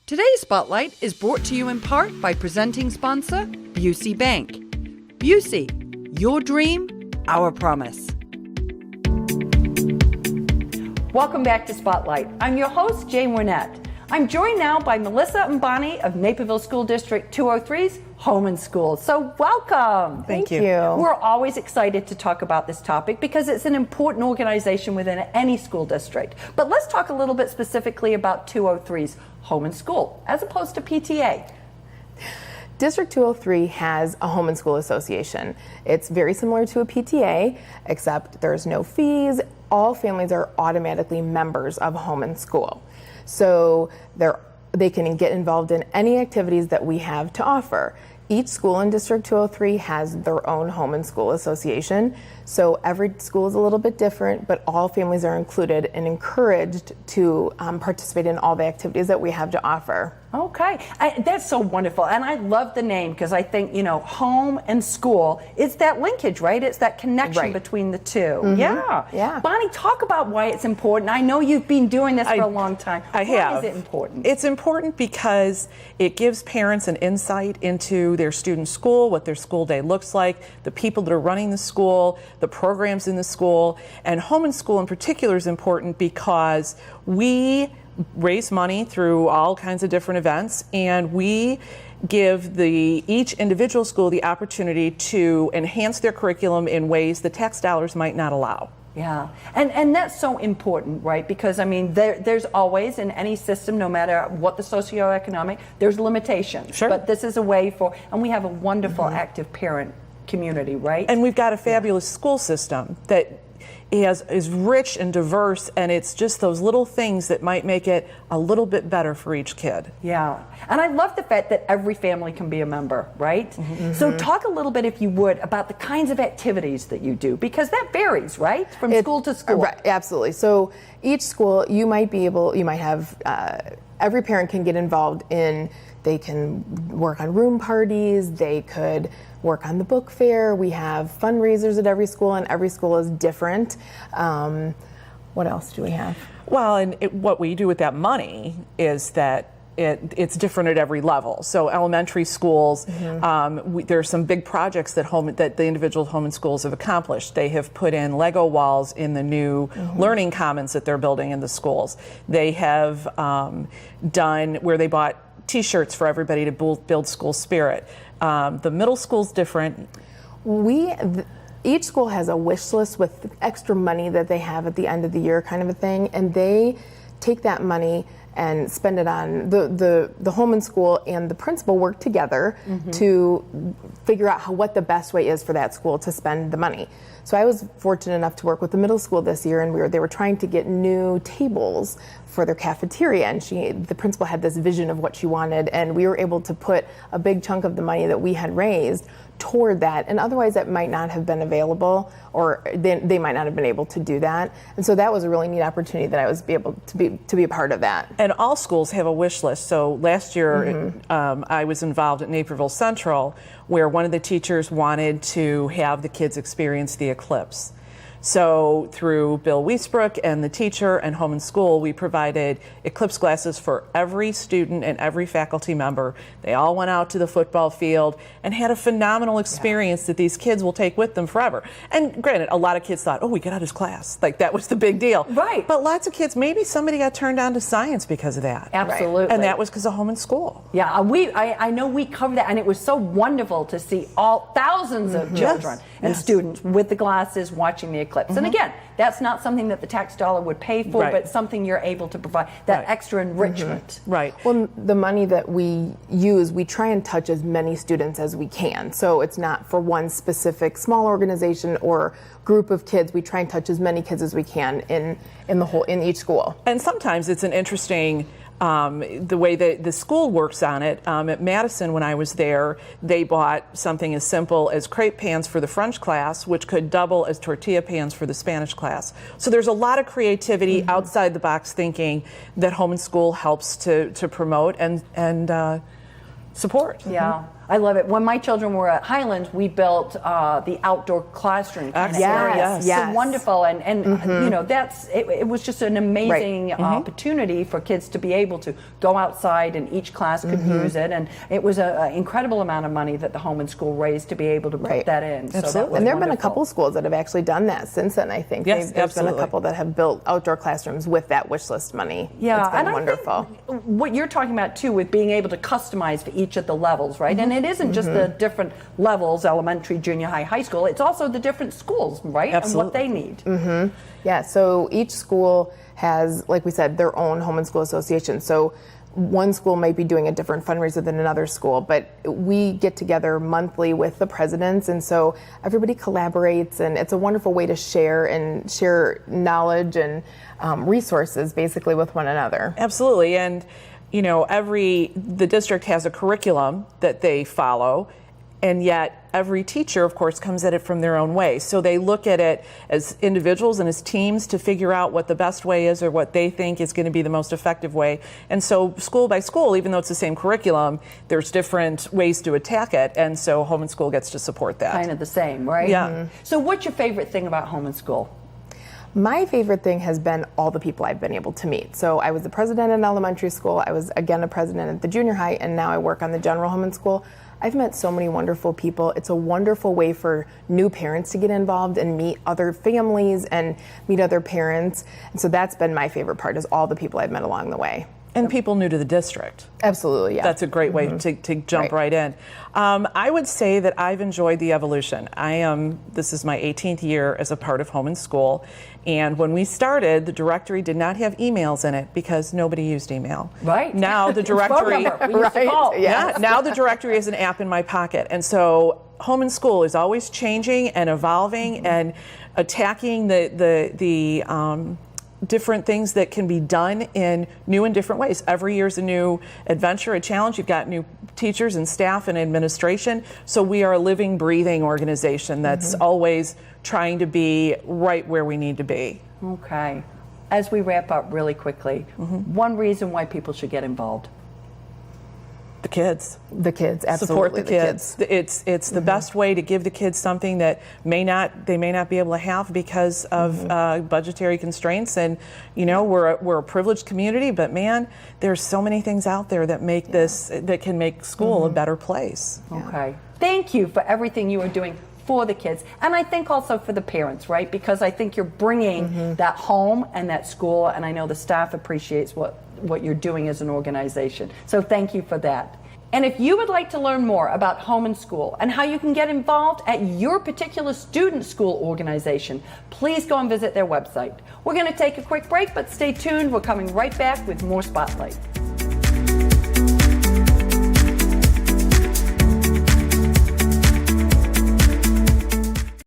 Today's Spotlight is brought to you in part by presenting sponsor, Busey Bank. Busey, your dream, our promise. Welcome back to Spotlight. I'm your host, Jane Winnett. I'm joined now by Melissa and Bonnie of Naperville School District 203's Home and School. So welcome. Thank you. We're always excited to talk about this topic because it's an important organization within any school district. But let's talk a little bit specifically about 203's Home and School as opposed to PTA. District 203 has a home and school association. It's very similar to a PTA, except there's no fees. All families are automatically members of home and school. So they can get involved in any activities that we have to offer. Each school in District 203 has their own home and school association. So every school is a little bit different, but all families are included and encouraged to participate in all the activities that we have to offer. Okay, that's so wonderful. And I love the name because I think, home and school, it's that linkage, right? It's that connection between the two. Mm-hmm. Yeah. Bonnie, talk about why it's important. I know you've been doing this for a long time. Why is it important? It's important because it gives parents an insight into their student's school, what their school day looks like, the people that are running the school, the programs in the school. And home and school in particular is important because we raise money through all kinds of different events, and we give each individual school the opportunity to enhance their curriculum in ways the tax dollars might not allow. Yeah, and that's so important, right? Because there's always in any system, no matter what the socioeconomic, there's limitations. Sure. But this is a way and we have a wonderful active parent community, right? And we've got a fabulous school system that is rich and diverse, and it's just those little things that might make it a little bit better for each kid. Yeah, and I love the fact that every family can be a member, right? Mm-hmm. So talk a little bit, if you would, about the kinds of activities that you do, because that varies, right, from school to school. Right, absolutely. So each school, you might have, every parent can get involved in, they can work on room parties, they could work on the book fair. We have fundraisers at every school, and every school is different. What else do we have? Well, and what we do with that money is that it's different at every level. So elementary schools, there are some big projects that the individual home and schools have accomplished. They have put in Lego walls in the new learning commons that they're building in the schools. They have done where they bought T-shirts for everybody to build school spirit. The middle school's different. Each school has a wish list with extra money that they have at the end of the year, kind of a thing, and they take that money and spend it on the home and school, and the principal work together to figure out what the best way is for that school to spend the money. So I was fortunate enough to work with the middle school this year, and they were trying to get new tables for their cafeteria, and the principal had this vision of what she wanted, and we were able to put a big chunk of the money that we had raised toward that, and otherwise that might not have been available, or they might not have been able to do that. And so that was a really neat opportunity that I was able to be a part of that. And all schools have a wish list. So last year I was involved at Naperville Central, where one of the teachers wanted to have the kids experience the eclipse. So through Bill Wiesbrook and the teacher and home and school, we provided eclipse glasses for every student and every faculty member. They all went out to the football field and had a phenomenal experience that these kids will take with them forever. And granted, a lot of kids thought, oh, we got out of class. Like, that was the big deal. Right. But lots of kids, maybe somebody got turned on to science because of that. Absolutely. And that was because of home and school. Yeah, I know we covered that, and it was so wonderful to see thousands of children and students with the glasses watching the eclipse. And again, that's not something that the tax dollar would pay for, but something you're able to provide, that extra enrichment. Right. Well, the money that we use, we try and touch as many students as we can. So it's not for one specific small organization or group of kids. We try and touch as many kids as we can in each school. And sometimes it's an interesting the way that the school works on it. At Madison, when I was there, they bought something as simple as crepe pans for the French class, which could double as tortilla pans for the Spanish class. So there's a lot of creativity, outside the box thinking that home and school helps to promote and support. Yeah. I love it. When my children were at Highlands, we built the outdoor classroom kind of area. Yes, yes. So wonderful, and you know, it was just an amazing opportunity for kids to be able to go outside, and each class could use it, and it was an incredible amount of money that the Home and School raised to be able to put that in. So that was and there have been a wonderful. couple schools that have actually done that since then, I think. Yes, There's been a absolutely. couple that have built outdoor classrooms with that wish list money. Yeah, It's been and wonderful. I think what you're talking about too, with being able to customize for each of the levels, right? And it isn't just the different levels, elementary, junior high, high school. It's also the different schools, right? Absolutely. And what they need. Yeah, so each school has, like we said, their own home and school association. So one school might be doing a different fundraiser than another school, but we get together monthly with the presidents, and so everybody collaborates, and it's a wonderful way to share knowledge and resources basically with one another. Absolutely, and you know, the district has a curriculum that they follow, and yet every teacher, of course, comes at it from their own way. So they look at it as individuals and as teams to figure out what the best way is, or what they think is going to be the most effective way. And so school by school, even though it's the same curriculum, there's different ways to attack it, and so Home and School gets to support that. Kind of the same, right? Yeah. So what's your favorite thing about Home and School? My favorite thing has been all the people I've been able to meet. So I was the president in elementary school, I was again a president at the junior high, and now I work on the general home and school. I've met so many wonderful people. It's a wonderful way for new parents to get involved and meet other families and meet other parents. And so that's been my favorite part, is all the people I've met along the way. And people new to the district. Absolutely, yeah. That's a great way to jump right in. I would say that I've enjoyed the evolution. This is my 18th year as a part of Home and School. And when we started, the directory did not have emails in it because nobody used email. Right. Now the directory, Phone number. We used to call. yeah, now the directory is an app in my pocket. And so Home and School is always changing and evolving and attacking the different things that can be done in new and different ways. Every year's a new adventure, a challenge. You've got new teachers and staff and administration. So we are a living, breathing organization that's always trying to be right where we need to be. Okay. As we wrap up really quickly, one reason why people should get involved. The kids. The kids, absolutely. Support the kids. It's the best way to give the kids something that they may not be able to have because of budgetary constraints. And you know, we're a privileged community, but man, there's so many things out there that make that can make school a better place. Okay. Thank you for everything you are doing for the kids, and I think also for the parents, right? Because I think you're bringing that home and that school, and I know the staff appreciates what you're doing as an organization. So thank you for that. And if you would like to learn more about Home and School and how you can get involved at your particular student school organization, please go and visit their website. We're going to take a quick break, but stay tuned. We're coming right back with more Spotlight.